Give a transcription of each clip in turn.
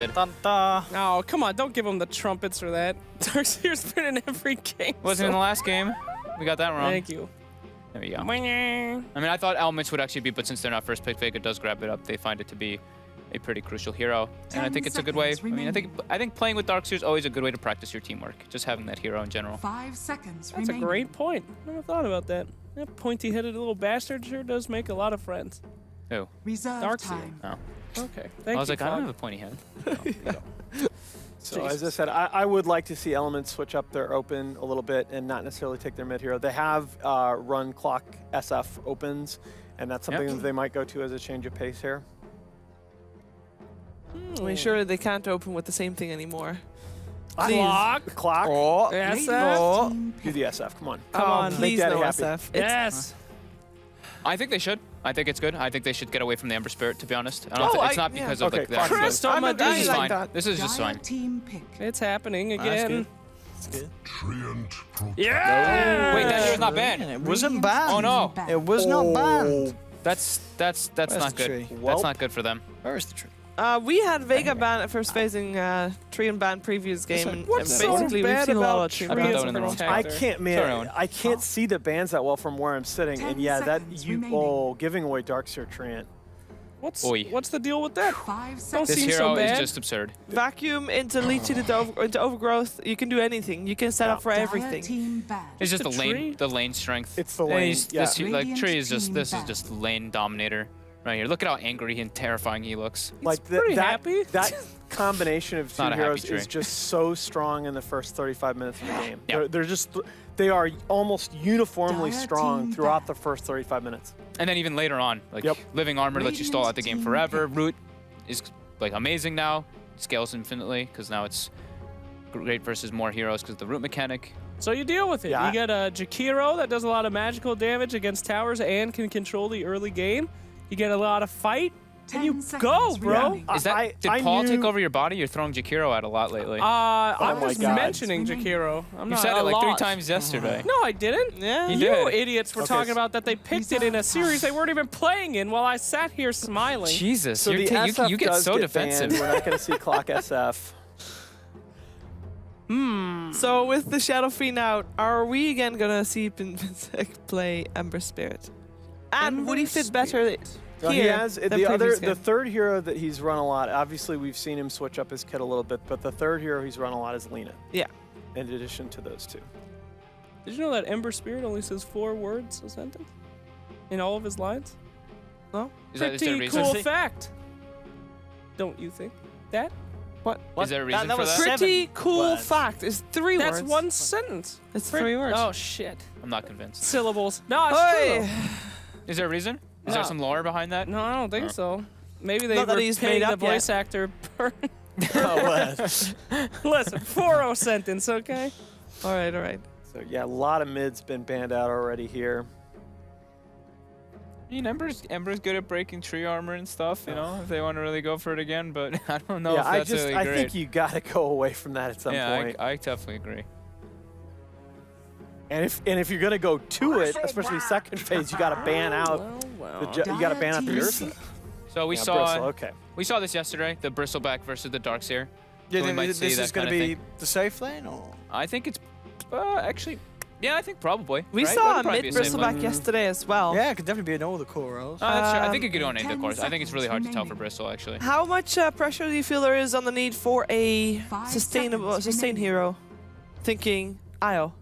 Dun, dun. Oh, come on, don't give him the trumpets or that. Darkseer's been in every game. Wasn't in the last game. We got that wrong. Thank you. There we go. I I mean, I thought Elements would actually be, but since they're not first pick, Vega does grab it up. They find it to be a pretty crucial hero, and I think it's a good way. I mean, I think playing with Darkseer is always a good way to practice your teamwork. Just having that hero in general. 5 seconds That's remaining. a great point. Never thought about that. That pointy-headed little bastard sure does make a lot of friends. Who? Reserve Darkseer. time. Oh. Okay, thank you. I was like, I don't Fog. have a pointy head. So as I said, I would like to see Elements switch up their open a little bit and not necessarily take their mid hero. They have run clock SF opens, and that's something that they might go to as a change of pace here. I mean, surely they can't open with the same thing anymore. Clock. The clock. Oh, SF. Do the SF. Come on. come on, Make please Daddy no happy. SF. Yes. I think they should. I think it's good. I think they should get away from the Ember Spirit, to be honest. I don't Oh, it's not yeah. because of Okay, the fine. Chris, I'm a This This is like fine. that. This is just Dire fine. team pick. It's happening That's again. good. Yeah. Wait, that hero's not banned. It wasn't Radiant banned. Oh no. team It was not banned. That's Where's not the good. tree? That's not good for them. Where is the tree? We had Vega ban at first phasing tree and ban previous game, and What's so basically we've bad seen a lot about of tree I put Tree that as one in the a wrong spot. I protector? can't, Sorry, man. Owen. I can't see the bans that well from where I'm sitting, 10 and yeah, that seconds you remaining. giving away Darkseer Treant. Oi. What's the deal with that? 5 Don't seconds. This seem hero so is bad. just absurd. vacuum into leech into overgrowth. You can do anything. You can set up for Dire everything. team banned. It's just the the lane, tree? the lane strength. It's the And lane, he's- yeah. This, like Radiant Tree is just team this is back. just lane dominator right here. Look at how angry and terrifying he looks. Like pretty happy. That combination of two Not a happy heroes tree. is just so strong in the first 35 minutes of the game. Yeah. They are almost uniformly Dire strong team throughout back. the first 35 minutes. And then even later on, like Yep. living armor lets you stall out the game Radiant forever. team Root is like amazing now. Scales infinitely because now it's great versus more heroes because of the root mechanic. So you deal with it. Yeah. You get a Jakiro that does a lot of magical damage against towers and can control the early game. You get a lot of fight. 10 you seconds go, bro. remaining. Is that did I Paul take knew- over your body? You're throwing Jakiro out a lot lately. I'm my just God. mentioning Jakiro. I'm you not said a it like 3 lot. times yesterday. No, I didn't. Yeah. You You did. idiots were Okay, talking so- about that they picked it in a series they weren't even playing in while I sat here smiling. Jesus, So you're the SF you get does so get defensive. banned. We're not going to see clock SF. So with the Shadow Fiend out, are we again gonna see Vincere play Ember Spirit? And would he fit better No, he here has than the previous the game? third hero that he's run a lot. Obviously, we've seen him switch up his kit a little bit, but the third hero he's run a lot is Lena. Yeah. In addition to those two. Did you know that Ember Spirit only says 4 words a sentence in all of his lines? No? Is there a Pretty reason? cool fact. Don't you think that? What? Is there a reason That for was that? Pretty cool words. fact. It's 3 That's words. one sentence. It's 3 words. Oh shit. I'm not convinced. Syllables. No, it's Hey. true. Is there a reason? Is there No. some lore behind that? No, I don't think Oh. so. Maybe they Not that were he's paying made the up yet. voice actor per Oh, listen, 4-0 sentence, okay? All right, all right. So yeah, a lot of mids been banned out already here. I mean, Ember's good at breaking tree armor and stuff, you know, if they want to really go for it again, but I don't know yeah, if that's really I great. think you got to go away from that at some yeah, point. I definitely agree. And if you're gonna go to it, especially second phase, you got to ban out Well. you got to ban out the Dire Ursa. team So we Yeah, saw Bristle, okay. we saw this yesterday, the Bristleback versus the Darkseer. Yeah, So we might this see is that going to kinda be thing. the safe lane, or? I think it's actually, yeah, I think probably. We right? saw That'd a probably mid be safe lane. Bristleback yesterday as well. Yeah, it could definitely be in all the core roles. Oh, that's true. I think it could go on 10 either course. I think it's really hard to tell for seconds Bristol, actually. How much pressure do you feel there is on the need for a 5 sustained seconds remaining. hero? Thinking Io.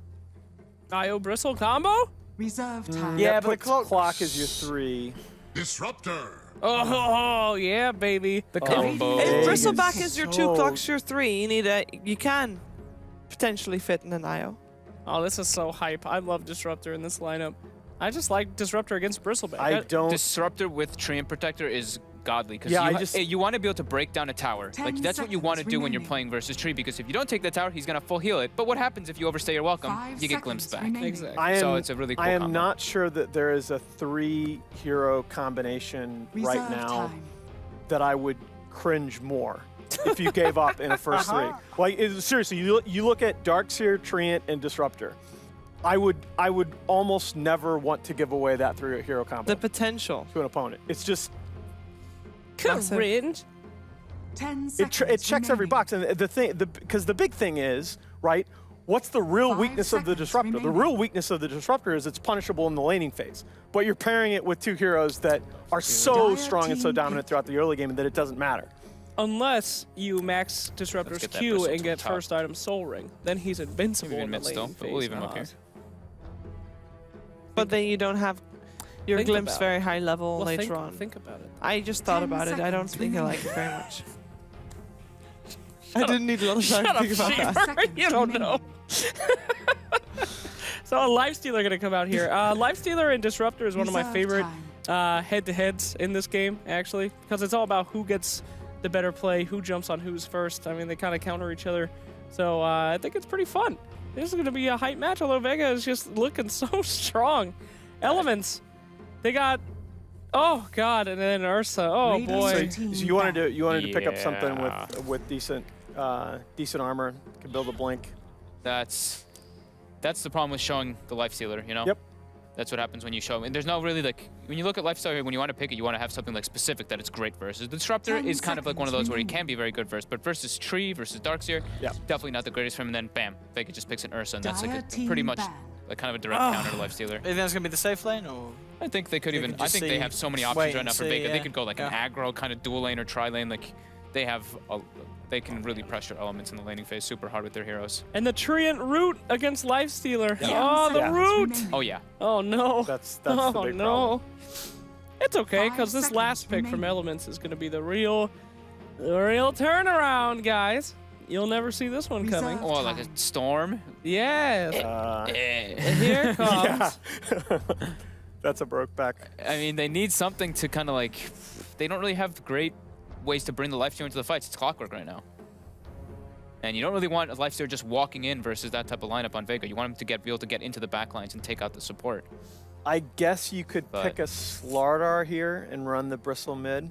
IO Bristle combo? Reserve time. Yeah, Yeah, but but the clock is your 3. Disruptor. Oh, yeah, baby. The Oh, combo. If Vegas Bristleback is your 2, so- clock's your 3, you can potentially fit in an Io. Oh, this is so hype. I love Disruptor in this lineup. I just like Disruptor against Bristleback. I don't. Disruptor with Tree and Protector is godly because Yeah, you want to be able to break down a tower. 10 Like that's what you want to seconds do when you're remaining. playing versus Tree because if you don't take the tower, he's gonna full heal it. But what happens if you overstay your welcome? 5 You get seconds glimpsed back. remaining. Exactly. I am, So it's a really cool I am combo. not sure that there is a 3 hero combination right Reserve now time. that I would cringe more if you gave up in a first 3. Like seriously, you look at Darkseer, Treant, and Disruptor. I would almost never want to give away that 3 hero combo The potential. to an opponent. It's just Massive. Cringe. 10 It seconds checks every remaining. box, and because the big thing is, right, what's the real 5 weakness of the seconds disruptor? The remaining. real weakness of the disruptor is it's punishable in the laning phase, but you're pairing it with two heroes that are so Dire strong and so team dominant pick. throughout the early game that it doesn't matter. Unless you max Disruptor's get that Q bristle and to get the top. first item Soul Ring. Then he's invincible Maybe in the mid still, laning but we'll phase. leave him up here. But then you don't have your Think glimpse about very high level Well, later think, on. think about it. I just thought 10 about it. I don't seconds think I like it remaining. very much. I didn't need a lot of time to think about that. Seconds You don't know. remaining. So a Lifestealer gonna come out here. Lifestealer and Disruptor is one of my Reserve favorite time. head-to-heads in this game, actually, because it's all about who gets the better play, who jumps on who's first. I mean, they kind of counter each other. So I think it's pretty fun. This is gonna be a hype match, although Vega is just looking so strong. Elements, they got, oh god, and then Ursa. Oh Radiant boy. team So you wanted back. to pick up something Yeah. with decent armor, can build a blink. That's the problem with showing the life stealer, you know? Yep. That's what happens when you show. And there's no really like when you look at life stealer, when you want to pick it, you want to have something like specific that it's great versus. The disruptor 10 is kind of like one of those where he seconds can be very good versus, but versus Tree versus Darkseer, Yeah. definitely not the greatest for him. And then bam, Vega just picks an Ursa, and that's like Dire a pretty team much ban. like kind of a direct counter to life stealer. You think that's gonna be the safe lane, or I think they could They even. could I just think they see- have so many wait options right and now for see, Vega. They yeah. could go like an aggro kind of dual lane or tri lane. Like they have, they can really pressure elements in the laning phase super hard with their heroes. And the Treant Root against Lifestealer. Ten Oh, the Yeah. seconds Root. remaining. Oh yeah, Oh no. That's oh the big no. problem. It's okay, 5 because this last seconds pick from remaining. Elements is going to be the real turnaround, guys. You'll never see this one coming. Reserve oh like a time. storm. Yes. And here it comes. Yeah. That's a broke back. I mean, they need something to kind of like. They don't really have great ways to bring the life stealer into the fights. It's clockwork right now. And you don't really want a life stealer just walking in versus that type of lineup on Vega. You want him to be able to get into the backlines and take out the support. I guess you could But- pick a Slardar here and run the bristle mid.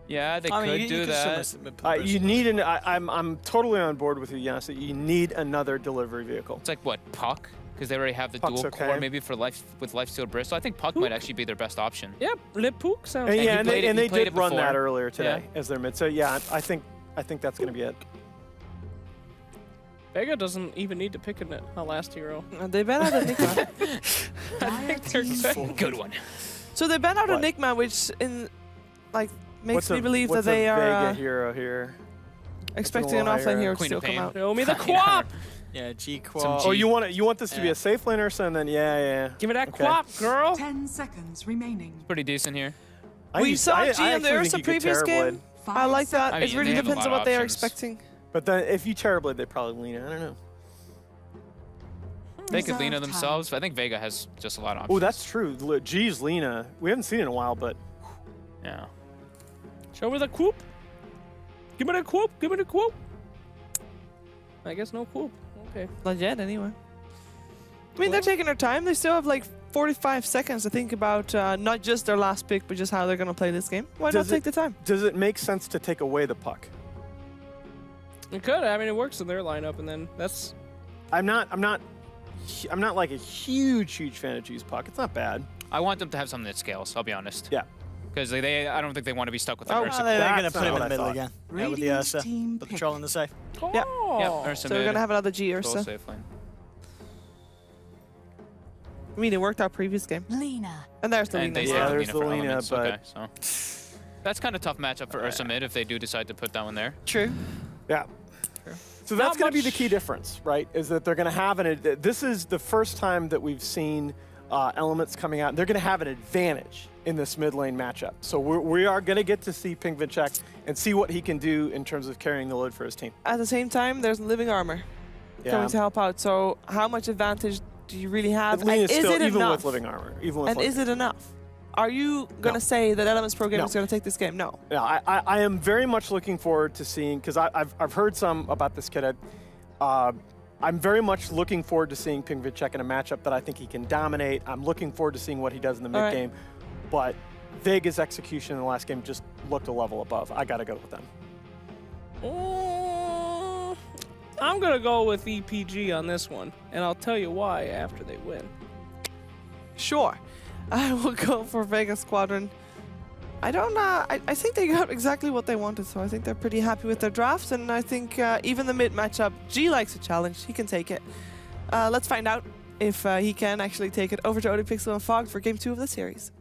Yeah, they I mean, could you do could that. still miss it, You need an. I'm totally on board with you, Giannis. That you need another delivery vehicle. It's like what, Puck? Because they already have the Puck's dual okay. core maybe for life with lifestealer Bristol. I think Puck might actually be their best option. Yep, Le Pook sounds And he yeah, and played they, it- and he they played did it run before. that earlier today as their mid. So yeah, I think that's going to be it. Vega doesn't even need to pick a last hero. They ban out Enigma. Dire team good. Good one. So they ban out What? Enigma, which makes What's me a- believe that what's they a are Vega hero here. expecting an little offlane higher? hero to Queen still of come Pain. out. Show me the Yeah. quap. Yeah, G Some quad. Oh, G- you want this to be Yeah. a safe lane Ursa, and then yeah. Give me that Okay. quap, girl. 10 seconds remaining. Pretty decent here. We saw G on the actually Ursa think you could previous Terrorblade. game. 5 I like that. I It mean, really they have a depends lot on of what they are options. expecting. But then if you Terrorblade, they probably lean it. I don't know. They could Reserve Lena time. themselves. But I think Vega has just a lot of options. Oh, that's true. G's Lena. We haven't seen it in a while, but Yeah. Show me the quoop. Give me the quoop. Give me the quoop. I guess no quoop. Okay. Not yet, anyway. I mean, they're taking their time. They still have like 45 seconds to think about not just their last pick, but just how they're going to play this game. Why Does not take the time? does it make sense to take away the puck? It could. I mean, it works in their lineup, and then that's. I'm not like a huge fan of G's puck. It's not bad. I want them to have something that scales. I'll be honest. Yeah. Because I don't think they want to be stuck with the Oh, Ursa. They're gonna That's put him not in the what I middle thought. again. With the Radiant Ursa, team put the pick. troll in the safe. Yeah. Oh. Ursa So we're mid, going to have another G full Ursa. safe lane. I mean, it worked out previous game. Lena. And there's the And they Lena. Yeah, stay there's with the Lena for Lena, elements. but- Okay, so that's kind of tough matchup for Ursa mid if they do decide to put that one there. True. Yeah. So Not that's going to be the much- key difference, right? Is that they're going to have this is the first time that we've seen elements coming out. They're going to have an advantage in this mid lane matchup. So we are going to get to see Ping Vincere and see what he can do in terms of carrying the load for his team. At the same time, there's living armor coming to help out. So how much advantage do you really have? Lena And is is still, it even enough? with living armor, even with And is it enough? Are you going to No. say that Elements Pro Gaming No. is going to take this game? No. Yeah, I am very much looking forward to seeing, because I've heard some about this kid. I'm very much looking forward to seeing Ping Vincere in a matchup that I think he can dominate. I'm looking forward to seeing what he does in the mid All right. game. But Vega's execution in the last game just looked a level above. I got to go with them. I'm going to go with EPG on this one, and I'll tell you why after they win. Sure. I will go for Vega Squadron. I don't. I think they got exactly what they wanted, so I think they're pretty happy with their draft. And I think even the mid matchup, G likes a challenge. He can take it. Let's find out if he can actually take it. Over to ODPixel and Fog for Game 2 of the series.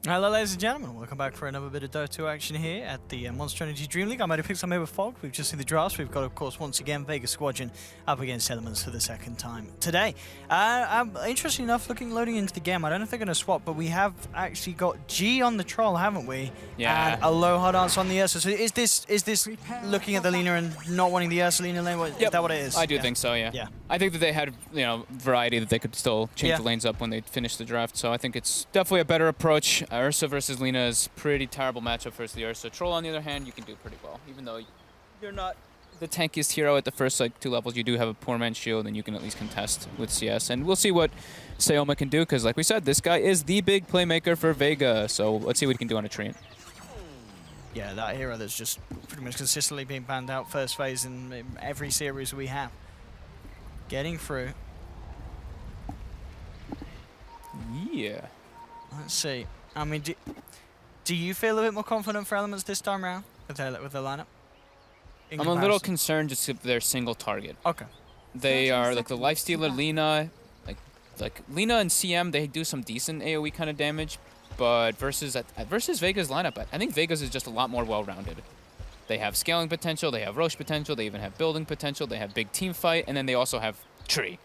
Hello ladies and gentlemen, welcome back for another bit of Dota 2 action here at the Monster Energy DreamLeague. I'm ODPixel, I'm here with Fog. We've just seen the drafts. We've got, of course, once again, Vega Squadron up against Elements for the second time today. Interesting enough, loading into the game, I don't know if they're going to swap, but we have actually got G on the troll, haven't we? Yeah. And a low hard answer on the Ursa. So is this looking at the Lina and not wanting the Ursa Lina lane? Is that what it is? I do think so, yeah. I think that they had, variety that they could still change the lanes up when they finish the draft. So I think it's definitely a better approach. Ursa versus Lina is pretty terrible matchup versus the Ursa. Troll, on the other hand, you can do pretty well. Even though you're not the tankiest hero at the first 2 levels, you do have a poor man's shield, and you can at least contest with CS. And we'll see what Sayoma can do, because like we said, this guy is the big playmaker for Vega. So let's see what he can do on a Treant. Yeah, that hero that's just pretty much consistently being banned out first phase in every series we have. Getting through. Yeah. Let's see. I mean, do you feel a bit more confident for Elements this time around with the lineup? I'm a little concerned just if they're single target. Okay. They are like the Lifestealer, Lina, like Lina and CM. They do some decent AOE kind of damage, but versus Vega's lineup, I think Vega's is just a lot more well-rounded. They have scaling potential, they have Roche potential, they even have building potential, they have big team fight, and then they also have tree.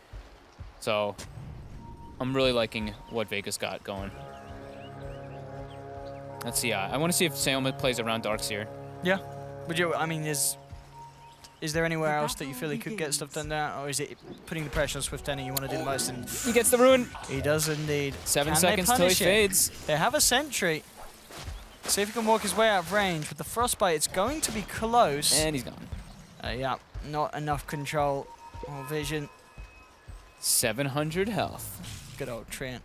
So I'm really liking what Vega's got going. Let's see. I want to see if Sayoma plays around Darkseer. Yeah. Would you? I mean, is there anywhere else that you feel he could get stuff done there, or is it putting the pressure on Swift Denny you want to do the most? And he gets the rune. He does indeed. 7 seconds till he fades. They have a sentry. See if he can walk his way out of range. With the frostbite, it's going to be close. And he's gone. Yeah, not enough control or vision. 700 health. Good old Treant.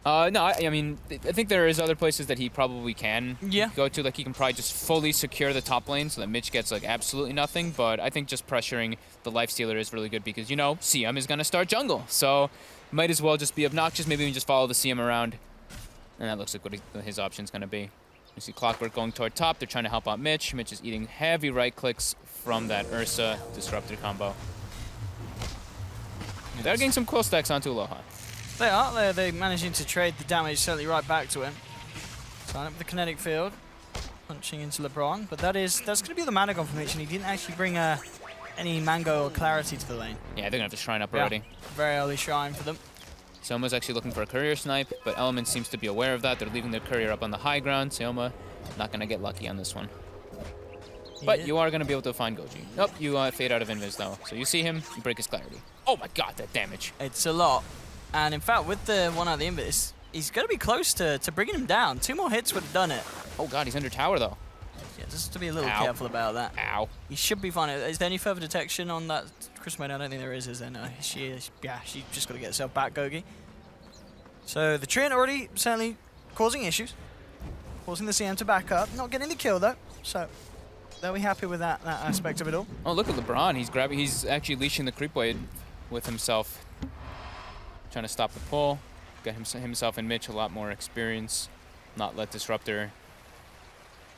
No, I mean, I think there is other places that he probably can go to. Like, he can probably just fully secure the top lane so that Mitch gets, absolutely nothing. But I think just pressuring the Lifestealer is really good because, CM is going to start jungle. So might as well just be obnoxious. Maybe we can just follow the CM around. And that looks like what his option's going to be. You see Clockwork going toward top. They're trying to help out Mitch. Mitch is eating heavy right clicks from that Ursa Disruptor combo. They're getting some cool stacks onto Aloha. They are. They're managing to trade the damage certainly right back to him. Sign up the kinetic field. Punching into LeBron. But that's going to be the mana confirmation. He didn't actually bring any Mango or Clarity to the lane. Yeah, they're going to have to shrine up already. Very early shrine for them. Seoma's actually looking for a courier snipe, but Element seems to be aware of that. They're leaving their courier up on the high ground. Seoma not going to get lucky on this one. But you are going to be able to find Goji. Nope, you fade out of Invis though. So you see him, you break his Clarity. Oh my god, that damage. It's a lot. And in fact, with the one out of the Invis, he's going to be close to bringing him down. 2 more hits would have done it. Oh god, he's under tower though. Yeah, just to be a little careful about that. Ow. He should be fine. Is there any further detection on that Chris Main? I don't think there is there? No, she is. Yeah, she just got to get herself back, Gogi. So the Treant already certainly causing issues. Causing the CM to back up. Not getting the kill though. So they'll be happy with that aspect of it all. Oh, look at LeBron. He's actually leashing the creep wave with himself. Trying to stop the pull. Get himself and Mitch a lot more experience. Not let Disruptor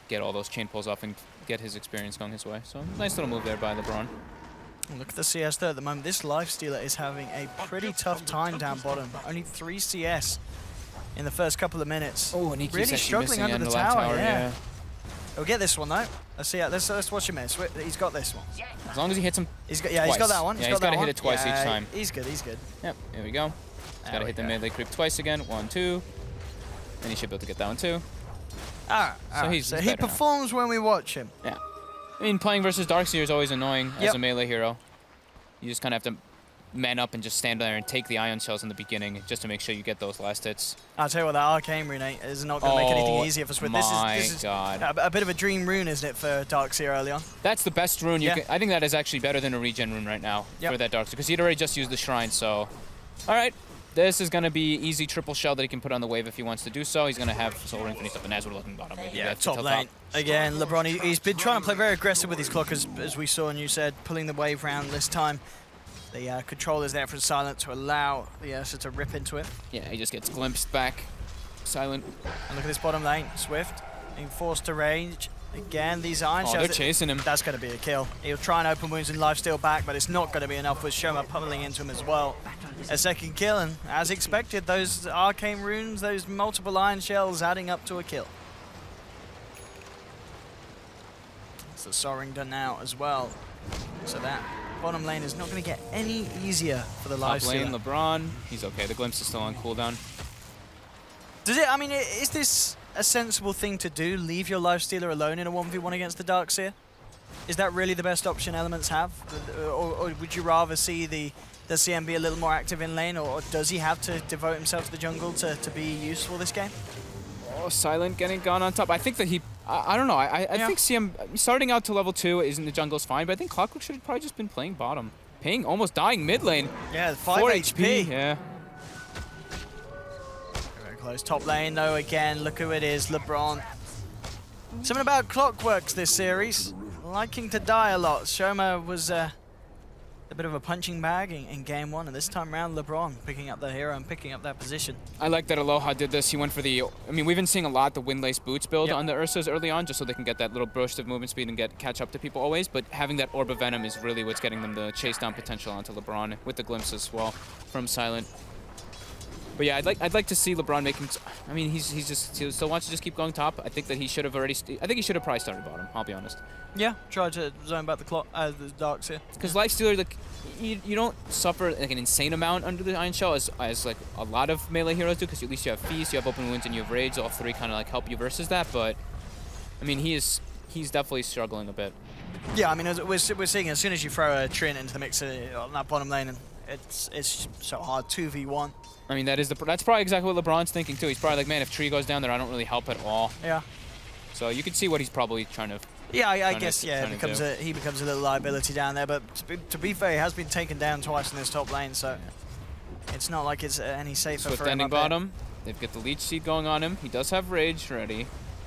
get all those chain pulls off and get his experience going his way. So nice little move there by LeBron. Look at the CS there at the moment. This Lifestealer is having a pretty tough time down bottom. Only 3 CS in the first couple of minutes. Oh, and he really keeps struggling under the left tower. Yeah. He'll get this one though. Let's see. Let's watch him miss. He's got this one. As long as he hits him. He's got that one. He's got to hit it twice each time. He's good. He's good. Yep. Here we go. He's got to hit the melee creep twice again. 1, 2. And he should be able to get that one too. So he performs when we watch him. Yeah. I mean, playing versus Darkseer is always annoying as a melee hero. You just kind of have to man up and just stand there and take the Ion Shells in the beginning just to make sure you get those last hits. I'll tell you what, that Arcane Rune is not going to make anything easier for Swift. This is a bit of a dream rune, isn't it, for Darkseer early on? That's the best rune. You can, I think that is actually better than a regen rune right now for that Darkseer, because he'd already just used the Shrine, so... Alright, This is going to be easy triple shell that he can put on the wave if he wants to do so. He's going to have Soul Ring finished up, and as we're looking bottom, maybe Yeah, that's top lane. Again, LeBron, he's been trying to play very aggressive with his clock, as we saw and you said, pulling the wave round this time. The controller's there for Silent to allow the Ursa to rip into it. Yeah, he just gets glimpsed back. Silent. And look at this bottom lane. Swift being forced to rage. Again, these iron Oh, shells. they're chasing him. That's going to be a kill. He'll try and open wounds and lifesteal back, but it's not going to be enough with Shoma pummeling into him as well. A second kill, and as expected, those arcane runes, those multiple iron shells adding up to a kill. It's the Soaring done now as well. So that bottom lane is not going to get any easier for the Top lane, lifestealer. LeBron. He's okay. The glimpse is still on cooldown. Does it? I mean, is this a sensible thing to do? Leave your lifestealer alone in a 1v1 against the Darkseer? Is that really the best option Elements have, or would you rather see the CM be a little more active in lane, or does he have to devote himself to the jungle to be useful this game? Oh, Silent getting gone on top. I think that he... I don't know. I think CM starting out to level 2 in the jungle is fine, but I think Clockwork should have probably just been playing bottom. Ping almost dying mid lane. Yeah, 5 4 HP. Yeah. Very close. Top lane, though, again, look who it is, LeBron. Something about Clockworks this series. Liking to die a lot. Shoma was a bit of a punching bag in game 1, and this time around, LeBron picking up the hero and picking up that position. I like that Aloha did this. He went for the... I mean, we've been seeing a lot the Windlace Boots build on the Ursas early on, just so they can get that little burst of movement speed and catch up to people always, but having that Orb of Venom is really what's getting them the chase down potential onto LeBron, with the glimpse as well from Silent. But yeah, I'd like to see LeBron making... I mean, he still wants to just keep going top. I think that he should have already... I think he should have probably started bottom, I'll be honest. Yeah, try to zone back the Darkseer. Because Lifestealer, like, you don't suffer like an insane amount under the Iron Shell as like a lot of melee heroes do, because at least you have Feast, you have Open Wounds, and you have Rage. All three kind of like help you versus that. But I mean, he's definitely struggling a bit. Yeah, I mean, we're seeing as soon as you throw a Trin into the mix on that bottom lane, and it's so hard 2v1. I mean, that's probably exactly what LeBron's thinking too. He's probably like, man, if Tree goes down there, I don't really help at all. Yeah. So you can see what he's probably trying to. Yeah, I guess he becomes a little liability down there. But to be fair, he has been taken down twice in this top lane, so it's not like it's any safer Swift for him. ending bottom. They've got the Leech Seed going on him. He does have Rage ready,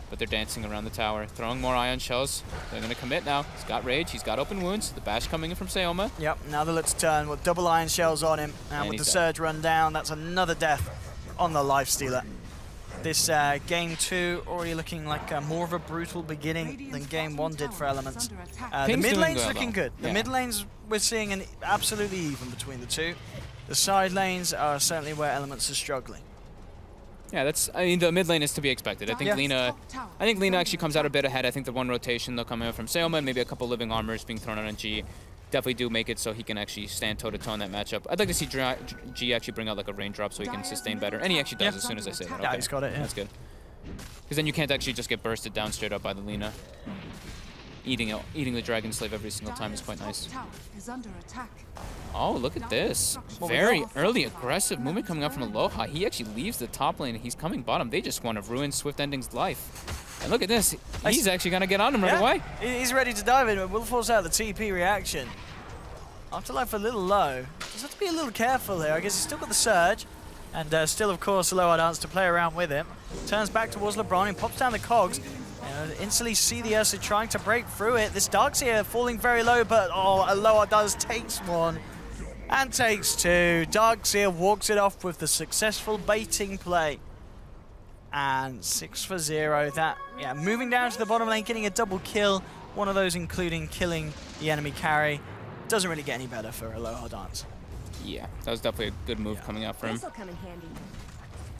but they're dancing around the tower, throwing more Ion Shells. They're going to commit now. He's got Rage. He's got Open Wounds. The bash coming in from Sayoma. Yep, now the Let's turn with double Iron Shells on him. And with the Surge run down, that's another death on the Lifestealer. This game 2 already looking like more of a brutal beginning than game 1 did for Elements. The mid lane's looking good. The mid lanes, we're seeing an absolutely even between the two. The side lanes are certainly where Elements are struggling. Yeah, I mean, the mid lane is to be expected. I think Lina actually comes out a bit ahead. I think the one rotation they'll come in from Sayoma and maybe a couple living armors being thrown on G definitely do make it so he can actually stand toe-to-toe in that matchup. I'd like to see G actually bring out like a raindrop so he can sustain better. And he actually does as soon as I say that. Okay. Yeah, he's got it, yeah. That's good. Because then you can't actually just get bursted down straight up by the Lina. Eating the Dragon Slave every single time is quite nice. Oh, look at this. Very early aggressive movement coming up from Aloha. He actually leaves the top lane and he's coming bottom. They just want to ruin Swift Ending's life. And look at this. He's actually going to get on him right away. He's ready to dive in, but will force out the TP reaction. Afterlife a little low. Just have to be a little careful here. I guess he's still got the Surge. And still, of course, Aloha Dance to play around with him. Turns back towards LeBron and pops down the cogs. And instantly see the Ursa trying to break through it. This Darkseer falling very low, but Aloha does takes one. And takes two. Darkseer walks it off with the successful baiting play. And 6 for 0. That, moving down to the bottom lane, getting a double kill. One of those including killing the enemy carry. Doesn't really get any better for Aloha Dance. Yeah, that was definitely a good move coming out for him. This'll come in handy.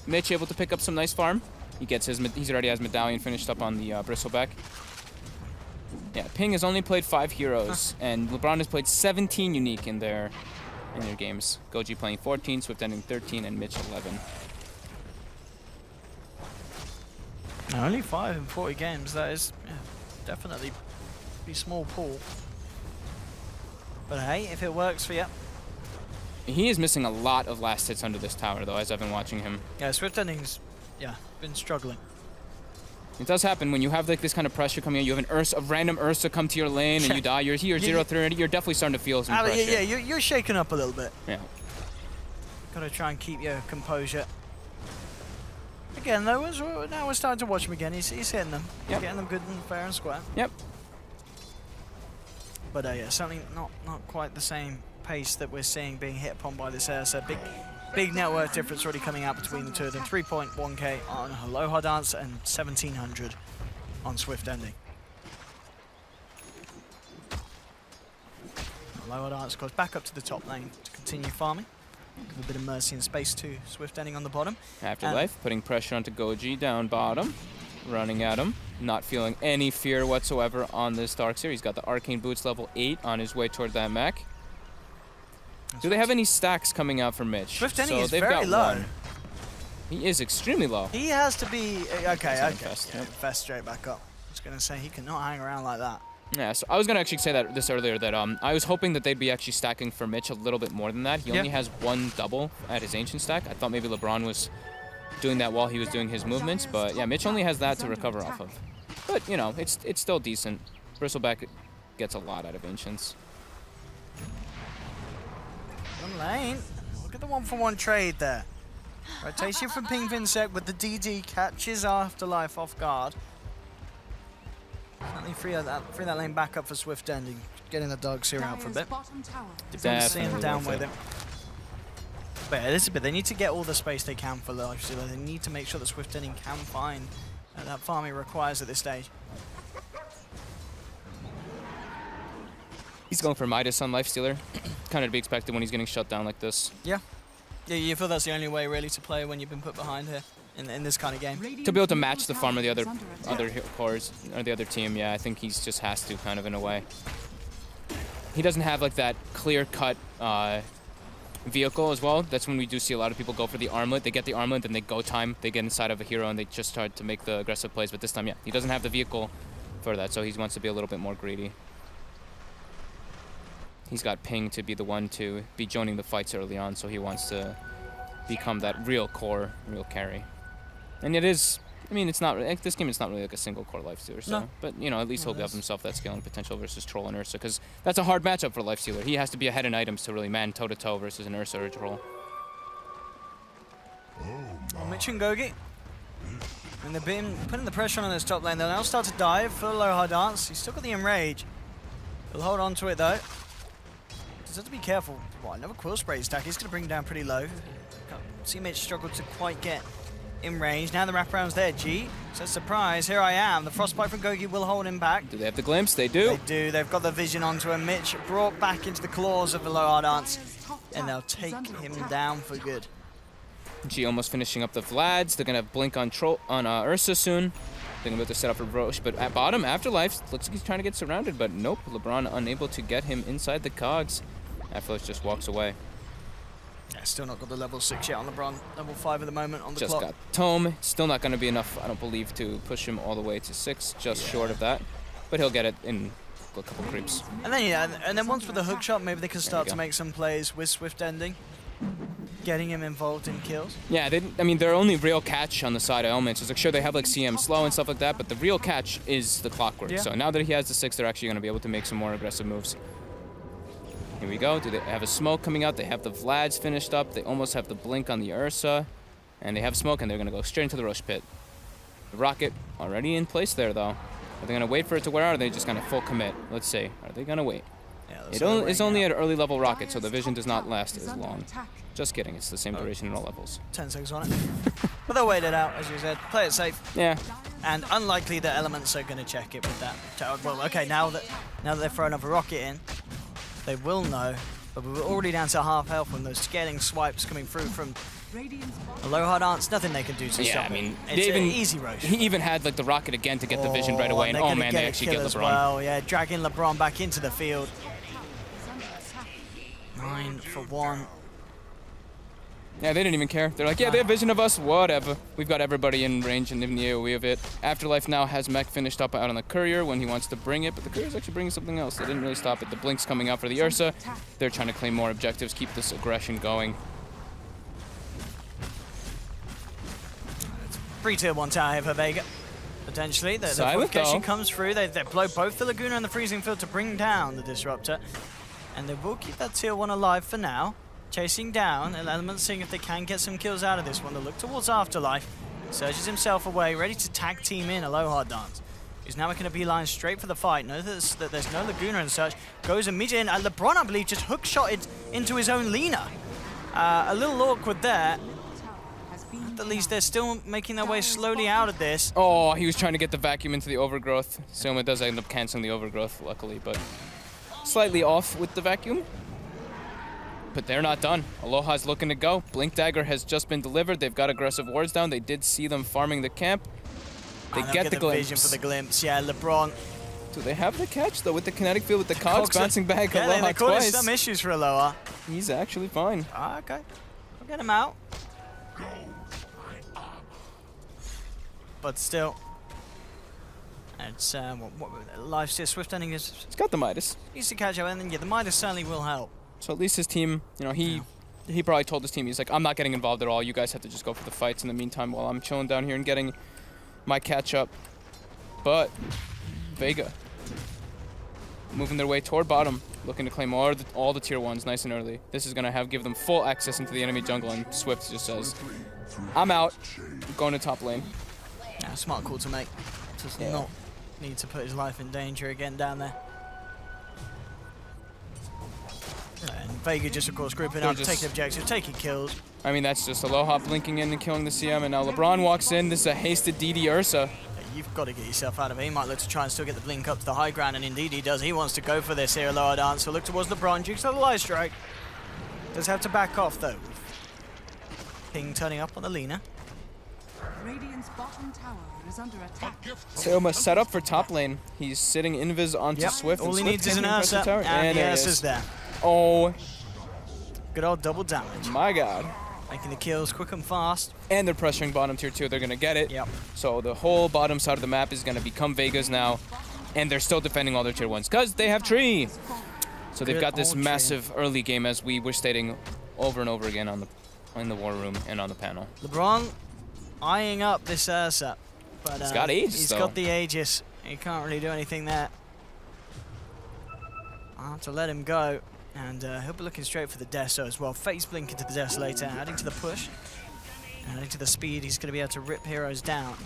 Mitch able to pick up some nice farm. He's already has Medallion finished up on the Bristleback. Yeah, Ping has only played 5 heroes, and LeBron has played 17 unique in their games. Goji playing 14, Swift Ending 13, and Mitch 11. Only 5 in 40 games. That is definitely a pretty small pool. But hey, if it works for you. He is missing a lot of last hits under this tower, though, as I've been watching him. Yeah, Swift Ending's been struggling. It does happen when you have like this kind of pressure coming in. You have a random Ursa come to your lane and you die. You're 0-3. You're definitely starting to feel some pressure. Yeah, you're shaking up a little bit. Yeah. Gotta try and keep your composure. Again, though, now we're starting to watch him again. He's hitting them. He's getting them good and fair and square. Yep. But yeah, certainly not quite the same pace that we're seeing being hit upon by this Ursa. Big net worth difference already coming out between the two of them. 3.1k on Aloha Dance and 1700 on Swift Ending. Aloha Dance goes back up to the top lane to continue farming. Give a bit of mercy and space to Swift Ending on the bottom. Afterlife, putting pressure onto Goji down bottom. Running at him. Not feeling any fear whatsoever on this Darkseer. He's got the Arcane Boots level 8 on his way toward that mech. Do they have any stacks coming out for Mitch? Swift Ending so is they've very got low. one. He is extremely low. He has to be... Okay. Infest, Yeah, Infest straight back up. I was going to say, he cannot hang around like that. Yeah, so I was going to actually say this earlier, that I was hoping that they'd be actually stacking for Mitch a little bit more than that. He only has one double at his Ancient stack. I thought maybe LeBron was doing that while he was doing his movements, but yeah, Mitch only has that to recover off of. But, you know, it's still decent. Bristleback gets a lot out of Ancients. One lane. Look at the 1-for-1 trade there. Rotation from Ping Vincere with the DD catches Afterlife off guard. Certainly free that lane back up for Swift Ending. Getting the Darkseer out for a bit. Don't see him down with him. But yeah, this is a bit. They need to get all the space they can for Life Stealer. They need to make sure that Swift Ending can find that farming requires at this stage. He's going for Midas on Lifestealer. Kind of to be expected when he's getting shut down like this. Yeah. Yeah, you feel that's the only way really to play when you've been put behind here in this kind of game. To be able to match the farm of the other cores or the other team, yeah, I think he just has to, kind of, in a way. He doesn't have like that clear-cut vehicle as well. That's when we do see a lot of people go for the armlet. They get the armlet, then they go time, they get inside of a hero, and they just start to make the aggressive plays. But this time, yeah, he doesn't have the vehicle for that, so he wants to be a little bit more greedy. He's got Ping to be the one to be joining the fights early on, so he wants to become that real core, real carry. And it is, I mean, it's not, this game is not really like a single core Lifestealer, so, but, you know, at least he'll give himself that scaling potential versus Troll and Ursa, because that's a hard matchup for Lifestealer. He has to be ahead in items to really man toe-to-toe versus an Ursa or a Troll. Mitch and Gogi. And they've been putting the pressure on this top lane. They'll now start to dive for Aloha Dance. He's still got the Enrage. He'll hold on to it, though. Just have to be careful. Well, another Quill Spray stack. He's going to bring down pretty low. See Mitch struggle to quite get in range. Now the wraparound's there. G says, surprise, here I am. The Frostbite from Gogi will hold him back. Do they have the glimpse? They do. They do. They've got the vision onto him. Mitch brought back into the claws of Aloha Dance. And they'll take him down for good. G almost finishing up the Vlads. They're going to have Blink on Ursa soon. They're going to be able to set up for Roche. But at bottom, Afterlife, looks like he's trying to get surrounded. But nope, LeBron unable to get him inside the cogs. Afterlife just walks away. Yeah, still not got the level 6 yet on LeBron. Level 5 at the moment on the just clock. Got Tome. Still not going to be enough, I don't believe, to push him all the way to 6. Just short of that. But he'll get it in a couple creeps. And then, yeah, and then once with the hook shot, maybe they can start to make some plays with Swift Ending. Getting him involved in kills. Yeah, I mean, their only real catch on the side of Elements is like, sure, they have like CM slow and stuff like that, but the real catch is the Clockwork. Yeah. So now that he has the 6, they're actually going to be able to make some more aggressive moves. Here we go. Do they have a smoke coming out? They have the Vlads finished up. They almost have the Blink on the Ursa. And they have smoke, and they're going to go straight into the Roche Pit. The Rocket already in place there, though. Are they going to wait for it to wear out, or are they just going to full commit? Let's see. Are they going to wait? Yeah, it's only an early level rocket, so the vision does not last as long. Just kidding. It's the same duration in all levels. 10 seconds on it. But they'll wait it out, as you said. Play it safe. Yeah. And unlikely that Elements are going to check it with that. Well, okay, now that they've thrown another rocket in, they will know. But we're already down to half health when those scaling swipes coming through from Aloha Dance. Nothing they can do to stop I mean, it. It's an easy roach. He even had like the rocket again to get the vision right away, and oh man, they actually get LeBron. Well, yeah, dragging LeBron back into the field. 9 for 1. Yeah, they didn't even care. They're like, yeah, they have vision of us, whatever. We've got everybody in range and in the AoE of it. Afterlife now has mech finished up out on the Courier when he wants to bring it, but the Courier's actually bringing something else. They didn't really stop it. The Blink's coming out for the Ursa. They're trying to claim more objectives, keep this aggression going. 3 tier 1 tower for Vega. Potentially. The fortification comes through. They blow both the Laguna and the Freezing Field to bring down the Disruptor. And they will keep that tier 1 alive for now. chasing down, and Elements seeing if they can get some kills out of this one. They look towards Afterlife. Surges himself away, ready to tag team in Aloha Dance. He's now making a beeline straight for the fight. Notice that there's no Laguna and such. Goes immediately in. LeBron, I believe, just hook-shotted into his own Lina. A little awkward there. At least they're still making their way slowly out of this. Oh, he was trying to get the vacuum into the overgrowth. Soma does end up canceling the overgrowth, luckily, but slightly off with the vacuum. But they're not done. Aloha's looking to go. Blink Dagger has just been delivered. They've got aggressive wards down. They did see them farming the camp. They get the glimpse. Vision for the glimpse. Yeah, LeBron. Do they have the catch, though, with the kinetic field with the cogs bouncing back Yeah, Aloha they caused twice? some issues for Aloha. He's actually fine. Okay. We'll get him out. But still. It's, life steer Swift ending is... He's got the Midas. Needs to catch up, and then, yeah, the Midas certainly will help. So at least his team, you know, he probably told his team, he's like, I'm not getting involved at all. You guys have to just go for the fights in the meantime while I'm chilling down here and getting my catch up. But Vega moving their way toward bottom, looking to claim all the tier 1s nice and early. This is going to give them full access into the enemy jungle, and Swift just says, I'm out, going to top lane. Yeah, smart call to make. Does not need to put his life in danger again down there. And Vega just, of course, grouping up, taking objectives, taking kills. I mean, that's just Aloha blinking in and killing the CM, and now LeBron walks in. This is a hasted DD Ursa. You've got to get yourself out of it. He might look to try and still get the blink up to the high ground, and indeed he does. He wants to go for this here, Aloha Dance. So look towards LeBron. Jukes on the light strike. Does have to back off, though. Ping turning up on the Lina. Radiant's bottom tower is under attack. Seoma set up for top lane. He's sitting invis onto Swift. All and he Swift needs is an can't press the Ursa, tower. and the there it Ursa's is. there. Oh Good old double damage. my god. Making the kills quick and fast. And they're pressuring bottom tier 2. They're going to get it. Yep. So the whole bottom side of the map is going to become Vega's now. And they're still defending all their tier 1s because they have tree. So they've Good got this old tree. massive early game, as we were stating over and over again in the war room and on the panel. LeBron eyeing up this Ursa. But He's got Aegis, He's though. got the Aegis. He can't really do anything there. I'll have to let him go. And he'll be looking straight for the Deso as well. Face blink into the Desolator, adding to the push. Adding to the speed, he's going to be able to rip heroes down.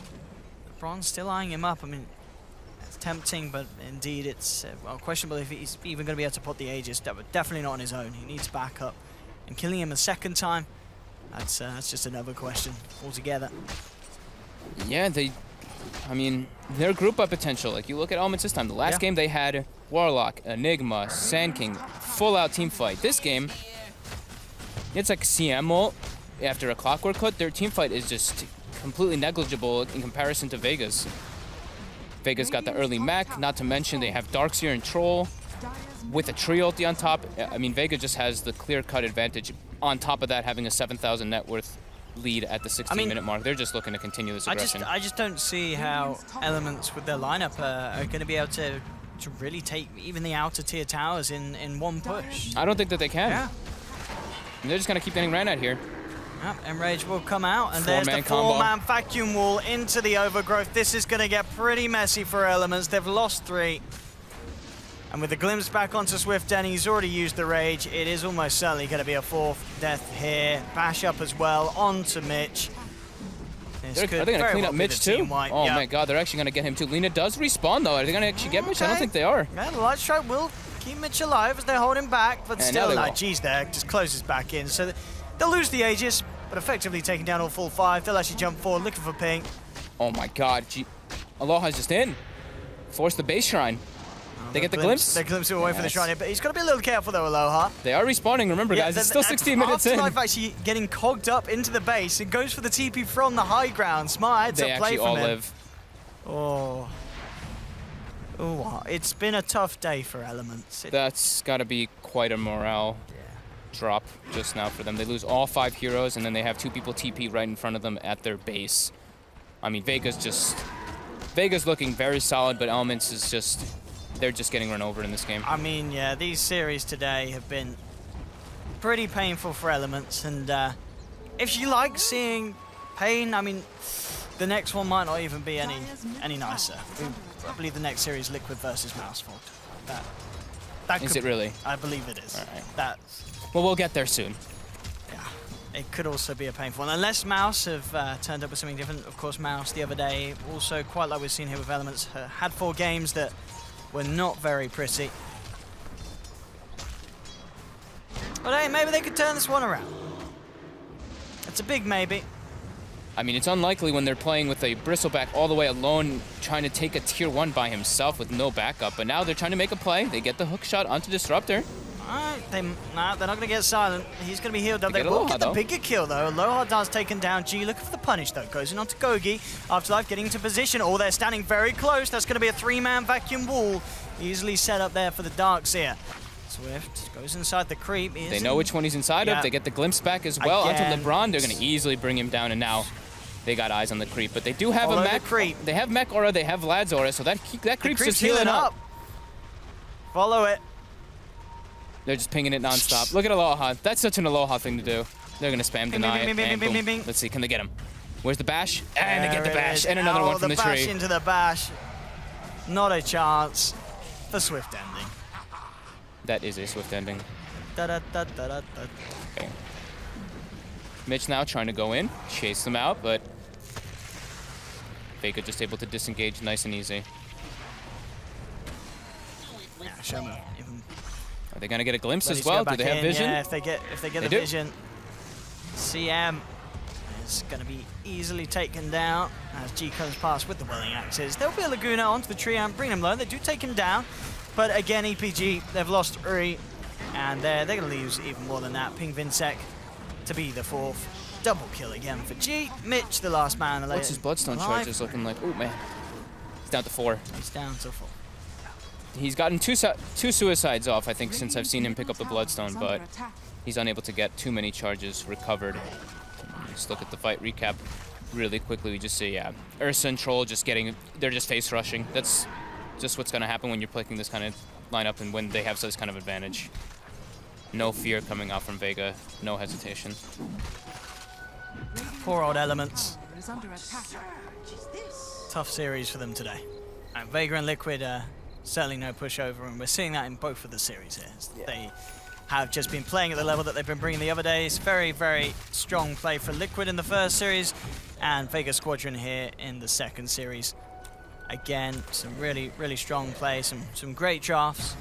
LeBron's still eyeing him up. I mean, it's tempting, but indeed it's well, questionable if he's even going to be able to put the Aegis. Definitely not on his own. He needs backup. And killing him a second time, that's just another question altogether. Yeah, I mean, their group up potential. Like, you look at Elements this time. The last game they had Warlock, Enigma, Sand King, full-out team fight. This game, it's like CM ult after a Clockwork Hood. Their team fight is just completely negligible in comparison to Vega's. Vega's got the early mech, not to mention they have Darkseer and Troll with a tree ulti on top. I mean, Vega just has the clear-cut advantage. On top of that, having a 7,000 net worth lead at the 16-minute mark. They're just looking to continue this aggression. I just don't see how Elements with their lineup are going to be able to really take even the outer tier towers in one push. I don't think that they can. Yeah. And they're just going to keep getting ran at here. Enrage will come out, and there's the Four-man four-man vacuum wall into the overgrowth. This is going to get pretty messy for Elements. They've lost 3. And with the glimpse back onto Swift, and he's already used the rage, it is almost certainly going to be a 4th death here. Bash up as well onto Mitch. Are they going to clean up Mitch too? Oh my god, they're actually going to get him too. Lina does respawn though. Are they going to actually get Mitch? I don't think they are. Yeah, the light strike will keep Mitch alive as they hold him back, but And still, now they will. G's there, just closes back in. So they'll lose the Aegis, but effectively taking down all full 5. They'll actually jump forward, looking for ping. Oh my god, Aloha's just in. Force the base shrine. They get the glimpse. They glimpse him away from the shrine here, but he's got to be a little careful though, Aloha. They are respawning, remember guys, it's still 16 minutes in. Afterlife actually getting cogged up into the base and goes for the TP from the high ground. Smart heads They up play actually from all him. live. Oh. Oh, it's been a tough day for Elements. That's got to be quite a morale drop just now for them. They lose all 5 heroes, and then they have 2 people TP right in front of them at their base. I mean, Vega's looking very solid, but Elements is just, they're just getting run over in this game. I mean, yeah, these series today have been pretty painful for Elements, and if you like seeing pain, I mean, the next one might not even be any nicer. I believe the next series, Liquid versus mousesports. That Is could it really? I believe it is. All right. That Well, we'll get there soon. it could also be a painful one. Unless Mouse have turned up with something different. Of course, Mouse the other day, also quite like we've seen here with Elements, had 4 games that were not very pretty. But hey, maybe they could turn this one around. It's a big maybe. I mean, it's unlikely when they're playing with a Bristleback all the way alone, trying to take a tier 1 by himself with no backup. But now they're trying to make a play. They get the hook shot onto Disruptor. Alright, they're not going to get Silent. He's going to be healed up. They They get will Aloha, get the though. bigger kill, though. Aloha does taken down. G looking for the punish, though. Goes in onto Gogi. Afterlife getting into position. Oh, they're standing very close. That's going to be a 3-man vacuum wall. Easily set up there for the Darkseer. Swift goes inside the creep. They know which one he's inside of. They get the glimpse back as well Again. onto LeBron. They're going to easily bring him down, and now they got eyes on the creep. But they do have Follow a the mech. creep. They have mech aura. They have Vlad's aura, so that creep's just healing healing up. Follow it. They're just pinging it nonstop. Look at Aloha. That's such an Aloha thing to do. They're going to spam Bing, deny bing, it, bing, and bing, boom. bing, bing. Let's see, can they get him? Where's the bash? And they get the There it bash, is. and another one Oh, from the bash tree. into the bash. Not a chance. The Swift ending. That is a swift ending. Da, da, da, da, da, da. Okay. Mitch now trying to go in, chase them out, but Vega just able to disengage nice and easy. Yeah, Shoma even Are they going to get a glimpse ready as to go well? Do back they have in. vision? Yeah, if they get They the do. vision. CM is going to be easily taken down as G comes past with the Welling Axes. There'll be a Laguna onto the tree and bring him low. They do take him down, but again, EPG, they've lost Uri, and they're going to lose even more than that. Ping Vincere to be the 4th. Double kill again for G. Mitch, the last man. What's his Bloodstone alive. charges looking like? Oh, man. He's down to 4. He's down to 4. He's gotten two suicides off, I think, since I've seen him pick up the Bloodstone, but he's unable to get too many charges recovered. Let's look at the fight recap really quickly. We just see, yeah, Ursa and Troll just they're just face rushing. That's just what's going to happen when you're picking this kind of lineup and when they have such kind of advantage. No fear coming out from Vega, no hesitation. Poor old Elements. Is under attack. Tough series for them today. And Vega and Liquid certainly no pushover, and we're seeing that in both of the series here. They have just been playing at the level that they've been bringing the other days. Very, very strong play for Liquid in the first series, and Vega Squadron here in the second series. Again, some really, really strong play, some great drafts,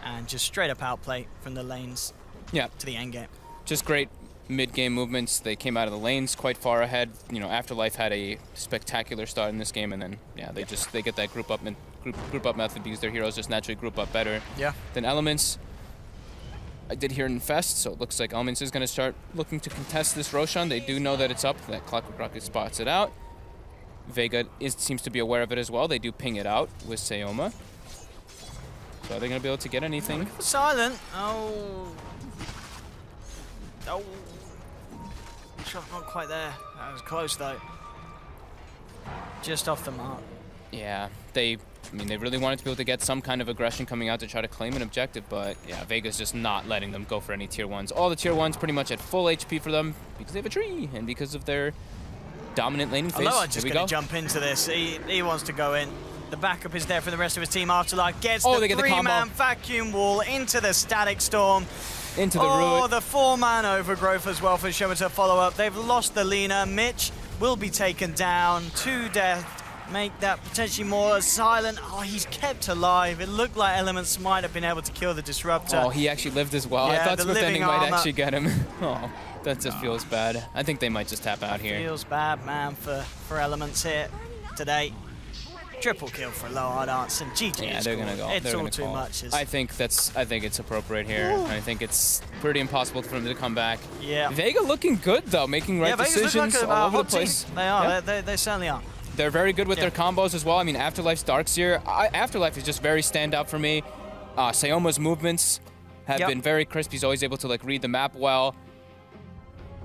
and just straight up outplay from the lanes to the end game. Just great mid-game movements. They came out of the lanes quite far ahead. You know, Afterlife had a spectacular start in this game, and then they get that group up method because their heroes just naturally group up better than Elements. I did hear Infest, so it looks like Elements is going to start looking to contest this Roshan. They do know that it's up. That Clockwork Rocket spots it out. Vega seems to be aware of it as well. They do ping it out with Sayoma. So are they going to be able to get anything? Silent. Oh. Shot not quite there. That was close though. Just off the mark. Yeah, they really wanted to be able to get some kind of aggression coming out to try to claim an objective, but yeah, Vega's just not letting them go for any tier 1s. All the tier 1s pretty much at full HP for them because they have a tree and because of their dominant laning phase. Aloha just going to jump into this. He wants to go in. The backup is there for the rest of his team. Afterlife gets the they get the combo. 3-man vacuum wall into the Static Storm. Into the root. The 4-man overgrowth as well for Shoma to follow up. They've lost the Lina. Mitch will be taken down to death. Make that potentially more silent. Oh, he's kept alive. It looked like Elements might have been able to kill the Disruptor. Oh, he actually lived as well. Yeah, I thought the Swift living Ending might armor. actually get him. Oh, that just feels bad. I think they might just tap out here. Feels bad, man, for Elements here today. Triple kill for Aloha Dance and GG. Yeah, they're gonna go. It's They're all gonna too call. much. I think it's appropriate here. I think it's pretty impossible for them to come back. Yeah. Vega looking good though, making right Vegas look decisions like a all over the hot team. place. They are. Yeah. They certainly are. They're very good with their combos as well. I mean, Afterlife's Darkseer. Afterlife is just very standout for me. Sayoma's movements have been very crisp. He's always able to like read the map well.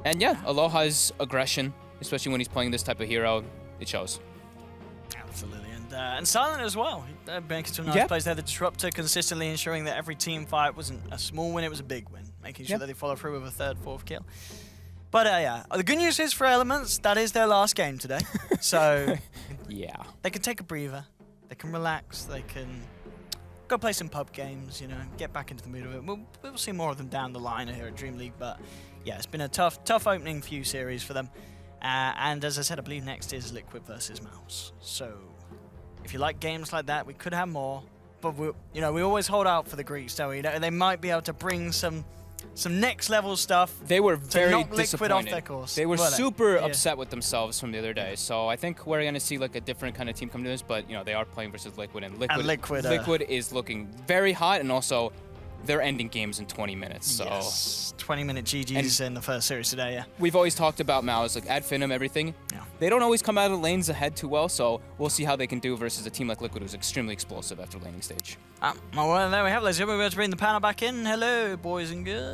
And yeah, Aloha's aggression, especially when he's playing this type of hero, it shows. Absolutely. And Silent as well. Making some nice plays there. The Disruptor consistently ensuring that every team fight wasn't a small win, it was a big win. Making sure that they follow through with a 3rd, 4th kill. But yeah, the good news is for Elements, that is their last game today. So yeah, they can take a breather. They can relax. They can go play some pub games, you know, get back into the mood of it. We'll see more of them down the line here at DreamLeague, but yeah, it's been a tough opening few series for them. And as I said, I believe next is Liquid versus Mouse. So if you like games like that, we could have more, but we always hold out for the Greeks, don't we? You know, they might be able to bring some next level stuff. They were very knock Liquid disappointed. off their course. They were super upset with themselves from the other day. So I think we're going to see like a different kind of team come to this. But you know, they are playing versus Liquid, and Liquid is looking very hot, and also they're ending games in 20 minutes. So yes, 20-minute GGs in the first series today. Yeah, we've always talked about Mouse, like ad Finum, everything. Yeah. They don't always come out of the lanes ahead too well. So we'll see how they can do versus a team like Liquid, who's extremely explosive after laning stage. Well, there we have it, ladies and gentlemen. We're about to bring the panel back in. Hello, boys and girls.